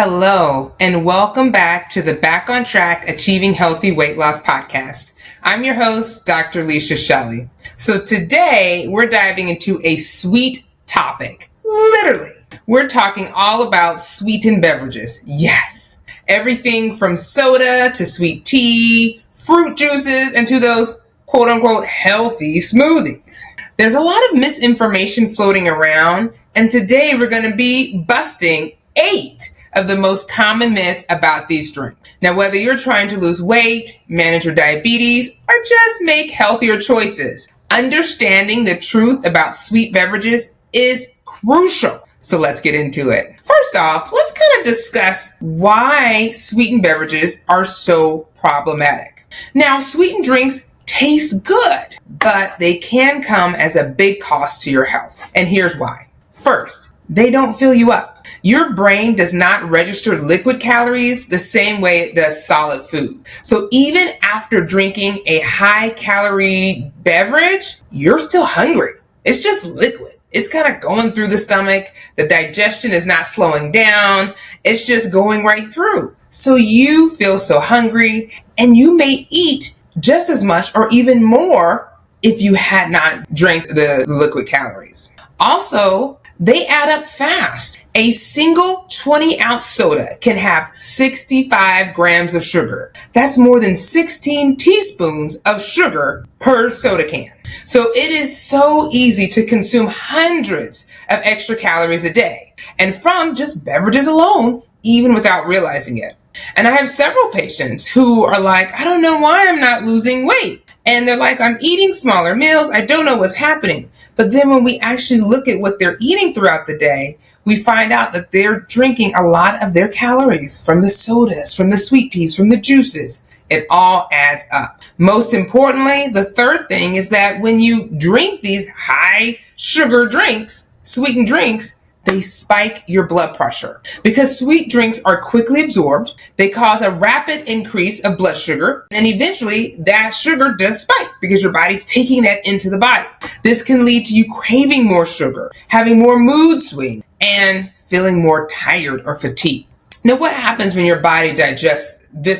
Hello, and welcome back to the Back on Track Achieving Healthy Weight Loss podcast. I'm your host, Dr. Leisha Shelley. So today we're diving into a sweet topic. Literally, we're talking all about sweetened beverages. Yes, everything from soda to sweet tea, fruit juices, and to those quote unquote healthy smoothies. There's a lot of misinformation floating around, and today we're going to be busting 8 of the most common myths about these drinks. Now, whether you're trying to lose weight, manage your diabetes, or just make healthier choices, understanding the truth about sweet beverages is crucial. So let's get into it. First off, let's kind of discuss why sweetened beverages are so problematic. Now, sweetened drinks taste good, but they can come as a big cost to your health. And here's why. First, they don't fill you up. Your brain does not register liquid calories the same way it does solid food. So even after drinking a high-calorie beverage, you're still hungry. It's just liquid. It's kind of going through the stomach. The digestion is not slowing down. It's just going right through. So you feel so hungry, and you may eat just as much or even more if you had not drank the liquid calories. Also, they add up fast. A single 20-ounce soda can have 65 grams of sugar. That's more than 16 teaspoons of sugar per soda can. So it is so easy to consume hundreds of extra calories a day, and from just beverages alone, even without realizing it. And I have several patients who are like, I don't know why I'm not losing weight. And they're like, I'm eating smaller meals. I don't know what's happening. But then when we actually look at what they're eating throughout the day, we find out that they're drinking a lot of their calories from the sodas, from the sweet teas, from the juices. It all adds up. Most importantly, the third thing is that when you drink these high sugar drinks, sweetened drinks, they spike your blood pressure. Because sweet drinks are quickly absorbed, they cause a rapid increase of blood sugar, and eventually that sugar does spike because your body's taking that into the body. This can lead to you craving more sugar, having more mood swings, and feeling more tired or fatigued. Now, what happens when your body digests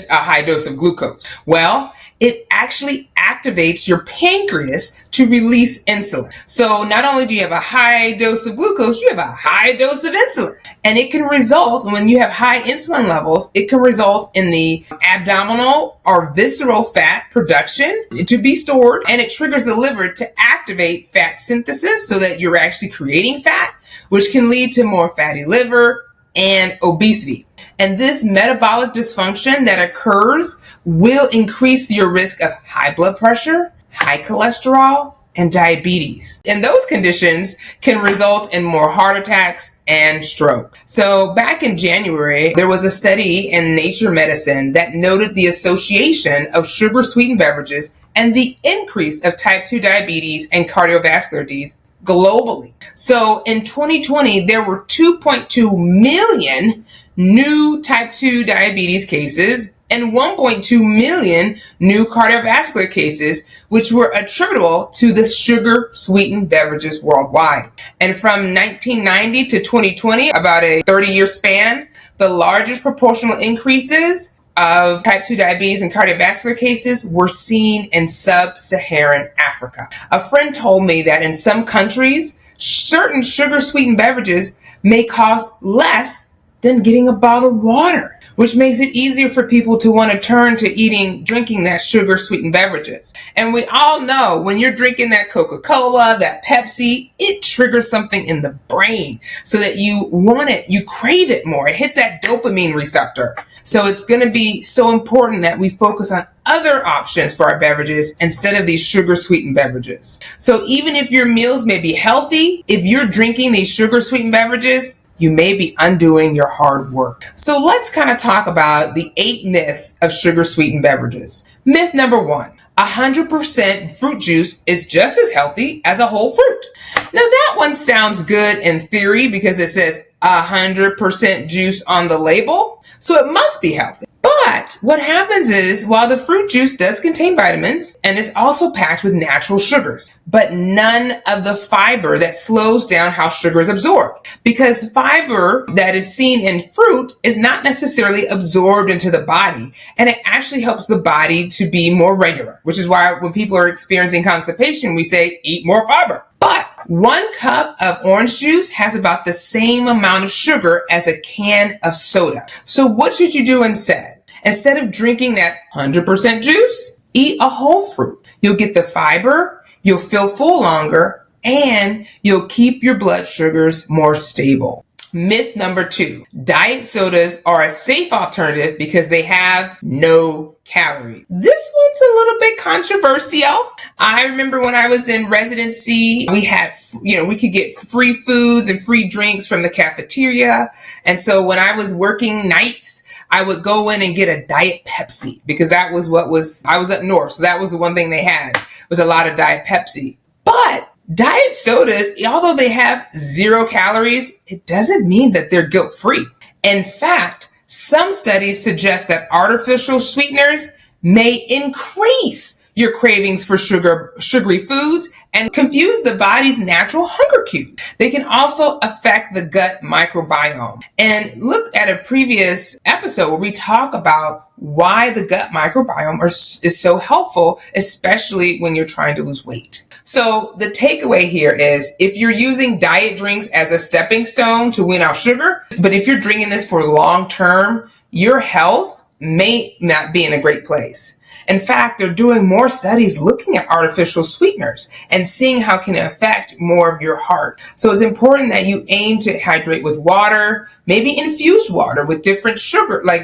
a high dose of glucose? Well, it actually activates your pancreas to release insulin. So not only do you have a high dose of glucose, you have a high dose of insulin. And it can result, when you have high insulin levels, it can result in the abdominal or visceral fat production to be stored, and it triggers the liver to activate fat synthesis so that you're actually creating fat, which can lead to more fatty liver and obesity. And this metabolic dysfunction that occurs will increase your risk of high blood pressure, high cholesterol, and diabetes. And those conditions can result in more heart attacks and stroke. So back in January, there was a study in Nature Medicine that noted the association of sugar-sweetened beverages and the increase of type 2 diabetes and cardiovascular disease globally. So in 2020, there were 2.2 million new type 2 diabetes cases and 1.2 million new cardiovascular cases, which were attributable to the sugar-sweetened beverages worldwide. And from 1990 to 2020, about a 30-year span, the largest proportional increases of type 2 diabetes and cardiovascular cases were seen in sub-Saharan Africa. A friend told me that in some countries, certain sugar-sweetened beverages may cost less than getting a bottled water, which makes it easier for people to want to turn to drinking that sugar-sweetened beverages. And we all know when you're drinking that Coca-Cola, that Pepsi, it triggers something in the brain so that you want it, you crave it more. It hits that dopamine receptor. So it's going to be so important that we focus on other options for our beverages instead of these sugar-sweetened beverages. So even if your meals may be healthy, if you're drinking these sugar-sweetened beverages, you may be undoing your hard work. So let's kind of talk about the 8 myths of sugar-sweetened beverages. Myth number 1, 100% fruit juice is just as healthy as a whole fruit. Now that one sounds good in theory because it says 100% juice on the label, so it must be healthy. But But what happens is, while the fruit juice does contain vitamins, and it's also packed with natural sugars, but none of the fiber that slows down how sugar is absorbed. Because fiber that is seen in fruit is not necessarily absorbed into the body, and it actually helps the body to be more regular, which is why when people are experiencing constipation, we say eat more fiber. But 1 cup of orange juice has about the same amount of sugar as a can of soda. So what should you do instead? Instead of drinking that 100% juice, eat a whole fruit. You'll get the fiber, you'll feel full longer, and you'll keep your blood sugars more stable. Myth number 2, diet sodas are a safe alternative because they have no calories. This one's a little bit controversial. I remember when I was in residency, we had, we could get free foods and free drinks from the cafeteria. And so when I was working nights, I would go in and get a Diet Pepsi because that was I was up north. So that was the one thing they had was a lot of Diet Pepsi. But diet sodas, although they have 0 calories, it doesn't mean that they're guilt-free. In fact, some studies suggest that artificial sweeteners may increase your cravings for sugary foods and confuse the body's natural hunger cues. They can also affect the gut microbiome. And look at a previous episode where we talk about why the gut microbiome is so helpful, especially when you're trying to lose weight. So the takeaway here is if you're using diet drinks as a stepping stone to wean off sugar, but if you're drinking this for long term, your health may not be in a great place. In fact, they're doing more studies looking at artificial sweeteners and seeing how it can affect more of your heart. So it's important that you aim to hydrate with water, maybe infused water with different sugar, like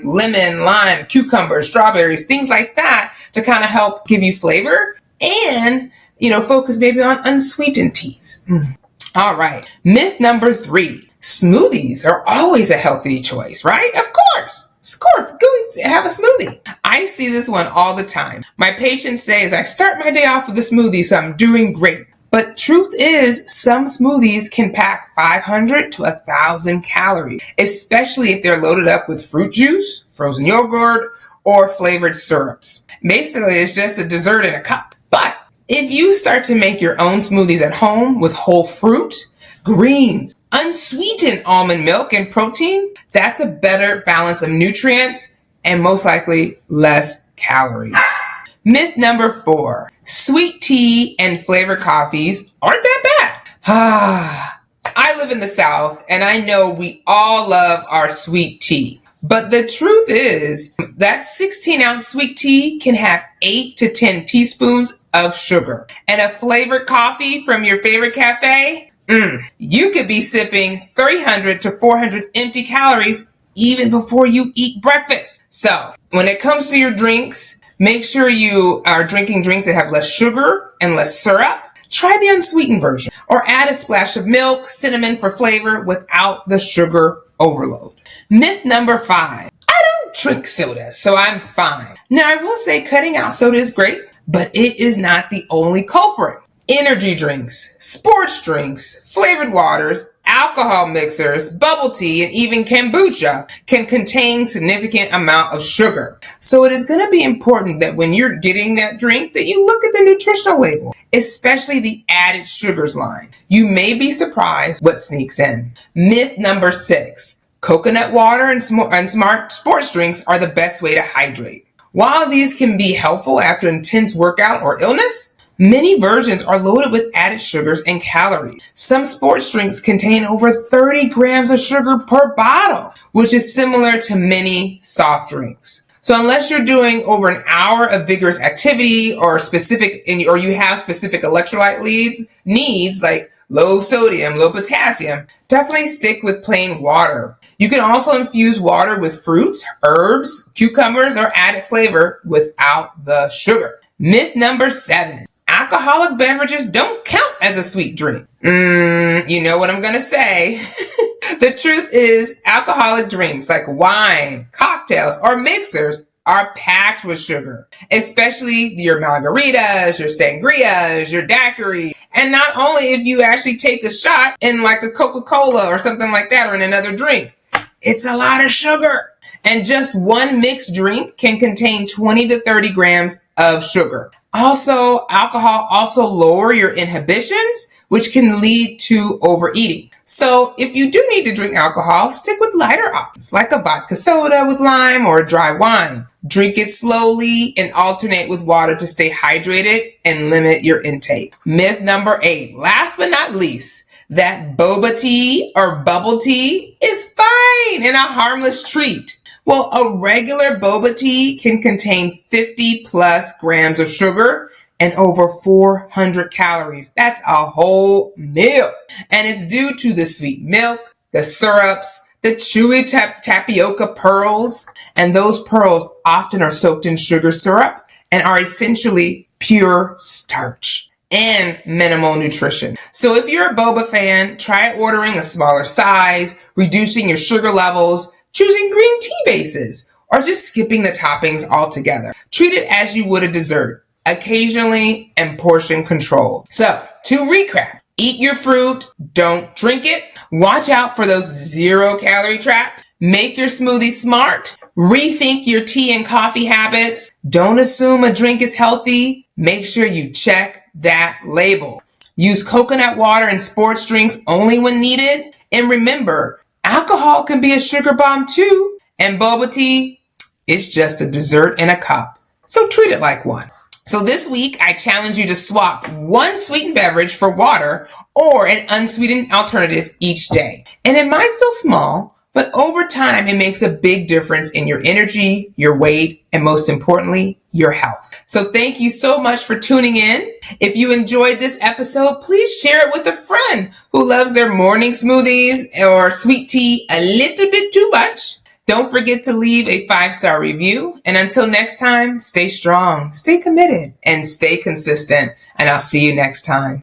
lemon, lime, cucumber, strawberries, things like that to kind of help give you flavor and, focus maybe on unsweetened teas. All right. Myth number 3, smoothies are always a healthy choice, right? Of course. Go have a smoothie. I see this one all the time. My patients say, I start my day off with a smoothie, so I'm doing great. But truth is, some smoothies can pack 500 to 1,000 calories, especially if they're loaded up with fruit juice, frozen yogurt, or flavored syrups. Basically, it's just a dessert in a cup. But if you start to make your own smoothies at home with whole fruit, greens, unsweetened almond milk, and protein, that's a better balance of nutrients and most likely less calories. Myth number 4, sweet tea and flavored coffees aren't that bad. I live in the South and I know we all love our sweet tea. But the truth is that 16-ounce sweet tea can have 8 to 10 teaspoons of sugar. And a flavored coffee from your favorite cafe, you could be sipping 300 to 400 empty calories even before you eat breakfast. So when it comes to your drinks, make sure you are drinking drinks that have less sugar and less syrup. Try the unsweetened version or add a splash of milk, cinnamon for flavor without the sugar overload. Myth number 5, I don't drink soda, so I'm fine. Now I will say cutting out soda is great, but it is not the only culprit. Energy drinks, sports drinks, flavored waters, alcohol mixers, bubble tea, and even kombucha can contain significant amount of sugar. So it is going to be important that when you're getting that drink that you look at the nutritional label, especially the added sugars line. You may be surprised what sneaks in. Myth number 6, coconut water and smart sports drinks are the best way to hydrate. While these can be helpful after intense workout or illness, many versions are loaded with added sugars and calories. Some sports drinks contain over 30 grams of sugar per bottle, which is similar to many soft drinks. So unless you're doing over an hour of vigorous activity or you have specific electrolyte needs like low sodium, low potassium, definitely stick with plain water. You can also infuse water with fruits, herbs, cucumbers, or added flavor without the sugar. Myth number 7. Alcoholic beverages don't count as a sweet drink. You know what I'm going to say. The truth is, alcoholic drinks like wine, cocktails, or mixers are packed with sugar, especially your margaritas, your sangrias, your daiquiris. And not only if you actually take a shot in like a Coca-Cola or something like that or in another drink, it's a lot of sugar. And just one mixed drink can contain 20 to 30 grams of sugar. Also, alcohol also lower your inhibitions, which can lead to overeating. So if you do need to drink alcohol, stick with lighter options like a vodka soda with lime or a dry wine. Drink it slowly and alternate with water to stay hydrated and limit your intake. Myth number 8, last but not least, that boba tea or bubble tea is fine and a harmless treat. Well, a regular boba tea can contain 50 plus grams of sugar and over 400 calories. That's a whole meal. And it's due to the sweet milk, the syrups, the chewy tapioca pearls. And those pearls often are soaked in sugar syrup and are essentially pure starch and minimal nutrition. So if you're a boba fan, try ordering a smaller size, reducing your sugar levels, choosing green tea bases, or just skipping the toppings altogether. Treat it as you would a dessert, occasionally, and portion control. So to recap, eat your fruit, don't drink it. Watch out for those 0-calorie traps. Make your smoothie smart. Rethink your tea and coffee habits. Don't assume a drink is healthy. Make sure you check that label. Use coconut water and sports drinks only when needed. And remember, alcohol can be a sugar bomb too. And boba tea is just a dessert in a cup. So treat it like one. So this week, I challenge you to swap one sweetened beverage for water or an unsweetened alternative each day. And it might feel small, but over time, it makes a big difference in your energy, your weight, and most importantly, your health. So thank you so much for tuning in. If you enjoyed this episode, please share it with a friend who loves their morning smoothies or sweet tea a little bit too much. Don't forget to leave a 5-star review. And until next time, stay strong, stay committed, and stay consistent. And I'll see you next time.